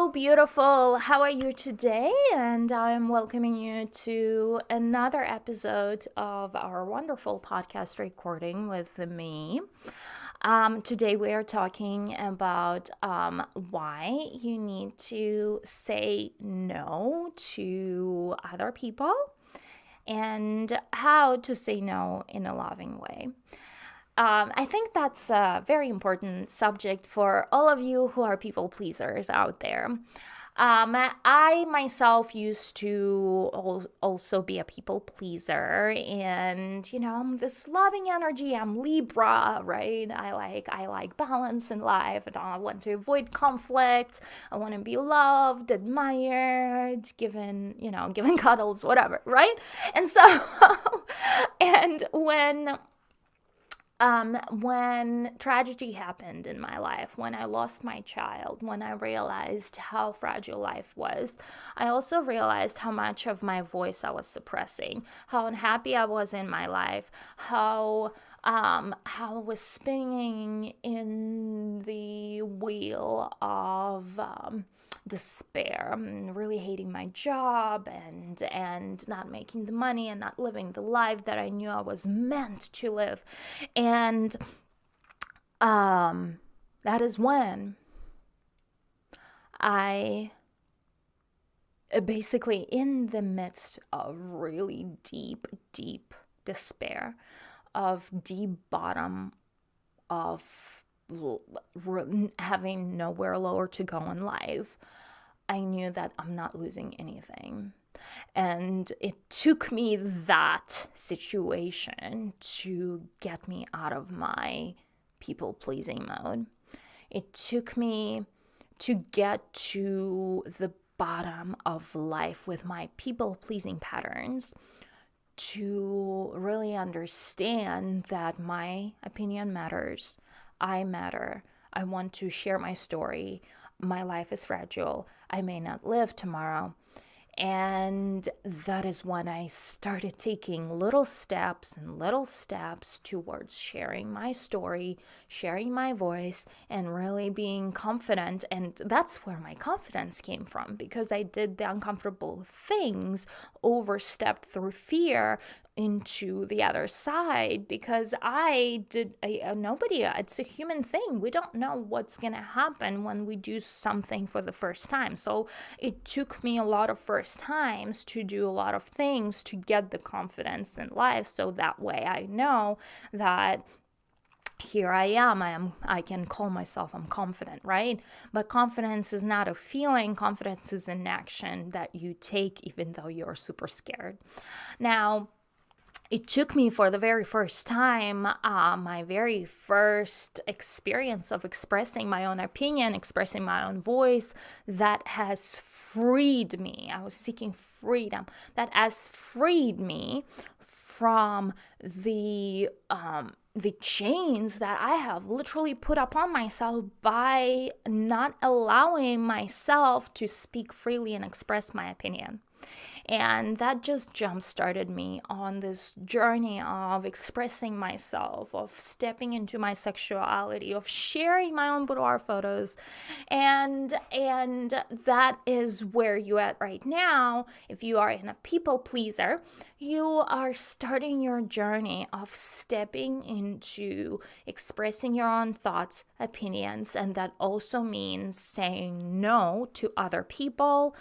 Hello, beautiful. How are you today? And I'm welcoming you to another episode of our wonderful podcast recording with me. Today, we are talking about why you need to say no to other people and how to say no in a loving way. I think that's a very important subject for all of you who are people pleasers out there. I myself used to also be a people pleaser, and I'm this loving energy. I'm Libra, right? I like balance in life, and I want to avoid conflict. I want to be loved, admired, given cuddles, whatever, right? And so, and when tragedy happened in my life, when I lost my child, when I realized how fragile life was, I also realized how much of my voice I was suppressing, how unhappy I was in my life, how I was spinning in the wheel of despair, really hating my job and not making the money and not living the life that I knew I was meant to live. And that is when I basically, in the midst of really deep despair, of deep bottom of having nowhere lower to go in life, I knew that I'm not losing anything. And it took me that situation to get me out of my people-pleasing mode. It took me to get to the bottom of life with my people-pleasing patterns, to really understand that my opinion matters. I matter. I want to share my story. My life is fragile. I may not live tomorrow. And that is when I started taking little steps towards sharing my story, sharing my voice, and really being confident. And that's where my confidence came from, because I did the uncomfortable things, overstepped through fear into the other side, because it's a human thing. We don't know what's going to happen when we do something for the first time. So it took me a lot of first times to do a lot of things to get the confidence in life, so that way I know that here I am. I can call myself, I'm confident, right? But confidence is not a feeling. Confidence is an action that you take even though you're super scared. Now, it took me, for the very first time, my very first experience of expressing my own opinion, expressing my own voice, that has freed me. I was seeking freedom. That has freed me from the chains that I have literally put upon myself by not allowing myself to speak freely and express my opinion. And that just jump-started me on this journey of expressing myself, of stepping into my sexuality, of sharing my own boudoir photos. And that is where you're at right now. If you are in a people pleaser, you are starting your journey of stepping into expressing your own thoughts, opinions, and that also means saying no to other people,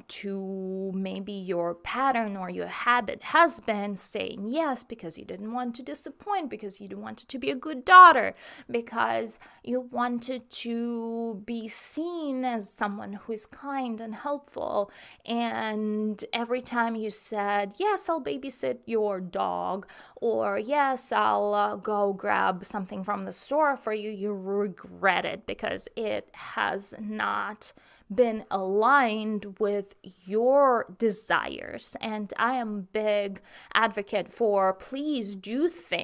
to maybe your pattern or your habit has been saying yes because you didn't want to disappoint, because you wanted to be a good daughter, because you wanted to be seen as someone who is kind and helpful. And every time you said, yes, I'll babysit your dog, or yes, I'll go grab something from the store for you, you regret it because it has not been aligned with your desires. And I am big advocate for, please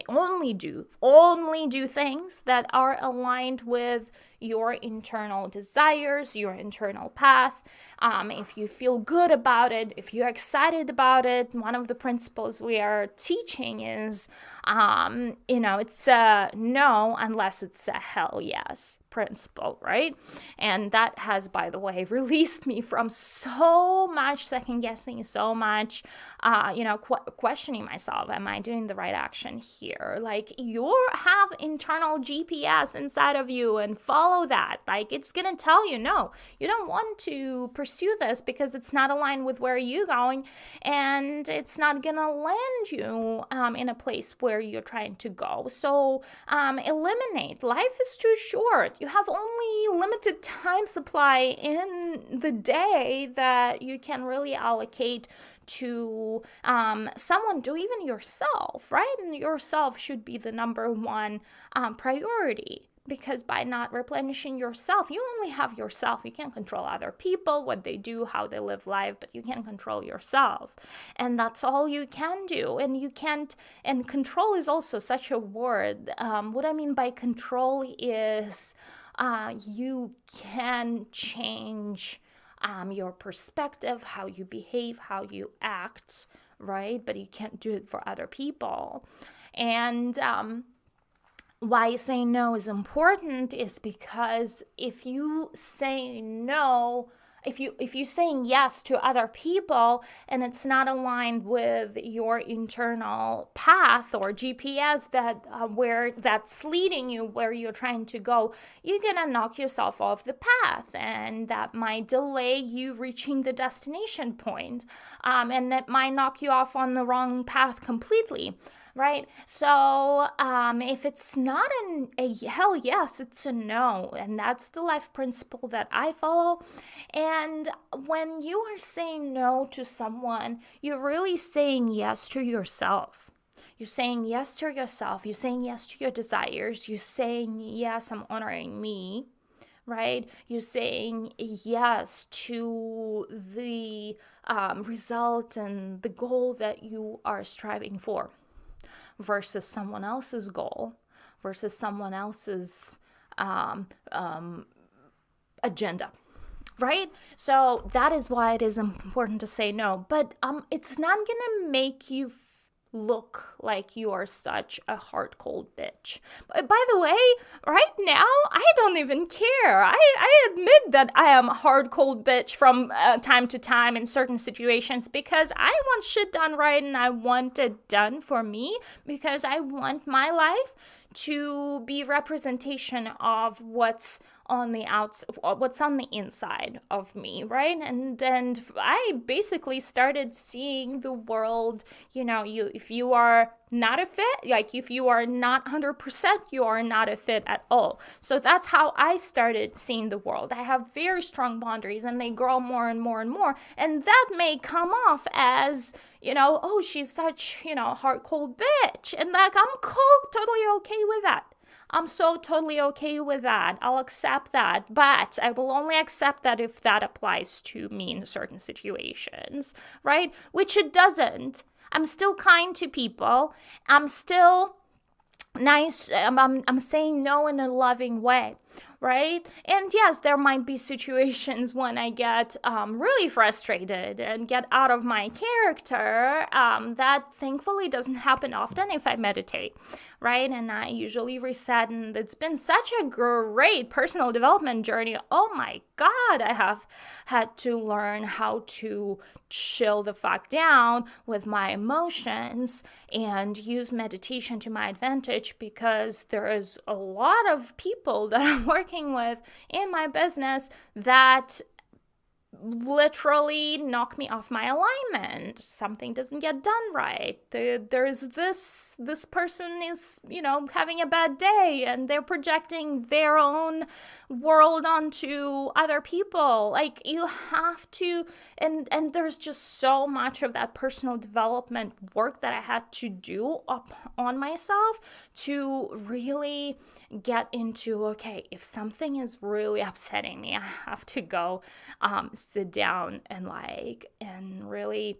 only do things that are aligned with your internal desires, your internal path. If you feel good about it, if you're excited about it, one of the principles we are teaching is, it's a no unless it's a hell yes principle, right? And that has, by the way, released me from so much second guessing, so much, questioning myself. Am I doing the right action here? Like, you have internal GPS inside of you, and follow that. Like, it's gonna tell you, no, you don't want to pursue this because it's not aligned with where you're going, and it's not gonna land you in a place where you're trying to go. So eliminate. Life is too short. You have only limited time supply in the day that you can really allocate to someone, to even yourself, right? And yourself should be the number one priority. Because by not replenishing yourself, you only have yourself. You can't control other people, what they do, how they live life, but you can control yourself. And that's all you can do. And you can't, and control is also such a word. What I mean by control is you can change your perspective, how you behave, how you act, right? But you can't do it for other people. And why saying no is important is because if you say no, if you saying yes to other people and it's not aligned with your internal path or GPS that where that's leading you, where you're trying to go, you're gonna knock yourself off the path, and that might delay you reaching the destination point, and it might knock you off on the wrong path completely. Right? So if it's not a hell yes, it's a no. And that's the life principle that I follow. And when you are saying no to someone, you're really saying yes to yourself. You're saying yes to yourself. You're saying yes to your desires. You're saying, yes, I'm honoring me. Right? You're saying yes to the result and the goal that you are striving for, versus someone else's goal, versus someone else's agenda, right? So that is why it is important to say no. But it's not gonna make you look like you are such a hard cold bitch. But by the way, right now I don't even care. I admit that I am a hard cold bitch from time to time in certain situations, because I want shit done right, and I want it done for me, because I want my life to be representation of what's on the what's on the inside of me, right? And I basically started seeing the world, if you are not a fit, like if you are not 100%, you are not a fit at all. So that's how I started seeing the world. I have very strong boundaries, and they grow more and more and more. And that may come off as, oh, she's such, hard, cold bitch. And like, I'm totally okay with that. I'm so totally okay with that. I'll accept that. But I will only accept that if that applies to me in certain situations, right? Which it doesn't. I'm still kind to people. I'm still nice. I'm saying no in a loving way, right? And yes, there might be situations when I get really frustrated and get out of my character. That thankfully doesn't happen often if I meditate, right? And I usually reset, and it's been such a great personal development journey. Oh my God, I have had to learn how to chill the fuck down with my emotions and use meditation to my advantage, because there is a lot of people that I'm working with in my business that literally knock me off my alignment. Something doesn't get done right. There's this person is, having a bad day, and they're projecting their own world onto other people. Like, you have to, and there's just so much of that personal development work that I had to do up on myself to really get into, okay, if something is really upsetting me, I have to go sit down and really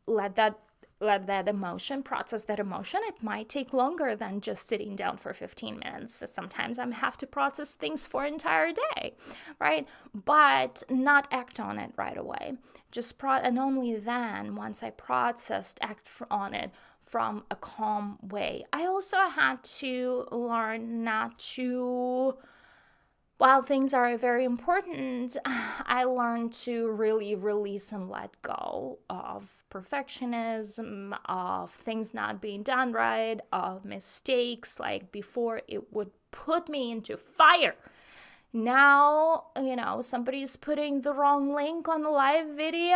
let that let that emotion, process that emotion. It might take longer than just sitting down for 15 minutes. So sometimes I have to process things for an entire day, right? But not act on it right away. And only then, once I processed, act on it from a calm way. I also had to learn not to, while things are very important, I learned to really release and let go of perfectionism, of things not being done right, of mistakes. Like before, it would put me into fire. Now, somebody's putting the wrong link on the live video.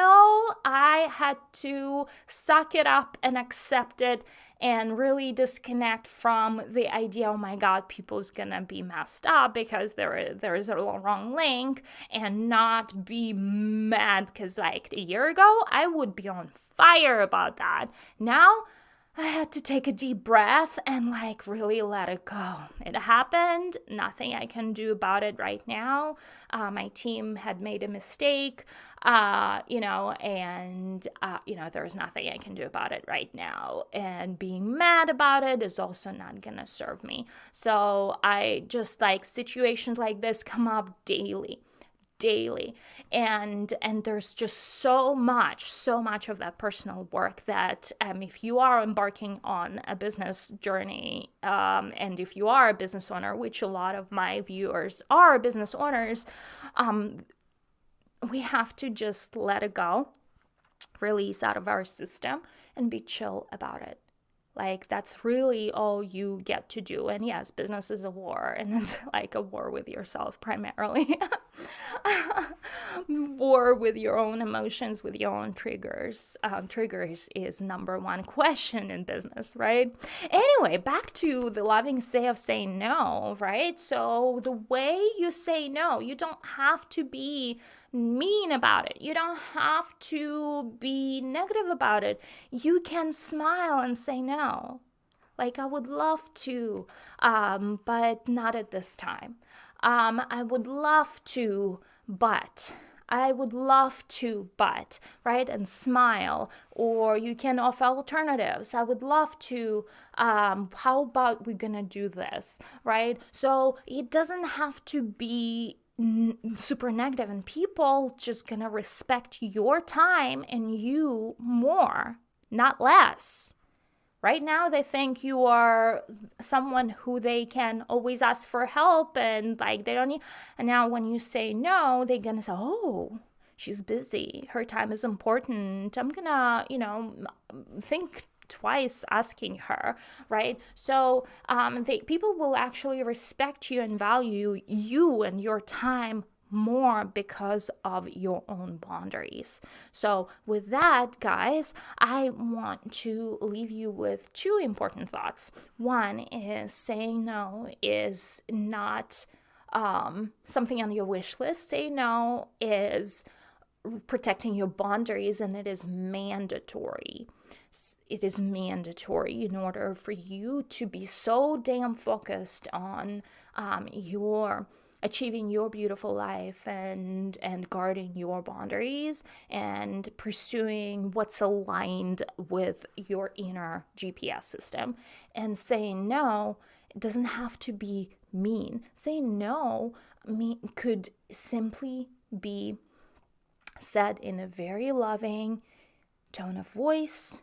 I had to suck it up and accept it and really disconnect from the idea, oh my God, people's gonna be messed up because there is a wrong link, and not be mad because like a year ago, I would be on fire about that. Now, I had to take a deep breath and like really let it go. It happened. Nothing I can do about it right now. My team had made a mistake, there's nothing I can do about it right now. And being mad about it is also not gonna serve me. So I just like situations like this come up daily, and there's just so much of that personal work that if you are embarking on a business journey, and if you are a business owner, which a lot of my viewers are business owners, we have to just let it go, release out of our system, and be chill about it. Like, that's really all you get to do. And yes, business is a war, and it's like a war with yourself primarily. War with your own emotions, with your own triggers. Triggers is number one question in business, right? Anyway, back to the loving say of saying no, right? So the way you say no, you don't have to be mean about it. You don't have to be negative about it. You can smile and say no. Like, I would love to, but not at this time. I would love to, but I would love to, but, right? And smile. Or you can offer alternatives. I would love to, how about we're gonna do this, right? So it doesn't have to be super negative, and people just gonna respect your time and you more, not less. Right now, they think you are someone who they can always ask for help, and like they don't need. And now, when you say no, they're gonna say, "Oh, she's busy. Her time is important. I'm gonna, think twice asking her," right? So people will actually respect you and value you and your time more because of your own boundaries. So with that, guys, I want to leave you with two important thoughts. One is saying no is not something on your wish list. Say no is protecting your boundaries, and it is mandatory. It is mandatory in order for you to be so damn focused on your achieving your beautiful life and guarding your boundaries and pursuing what's aligned with your inner GPS system. And saying no, it doesn't have to be mean. Saying no could simply be said in a very loving tone of voice,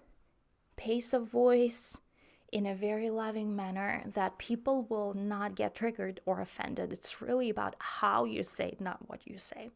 pace of voice, in a very loving manner that people will not get triggered or offended. It's really about how you say it, not what you say.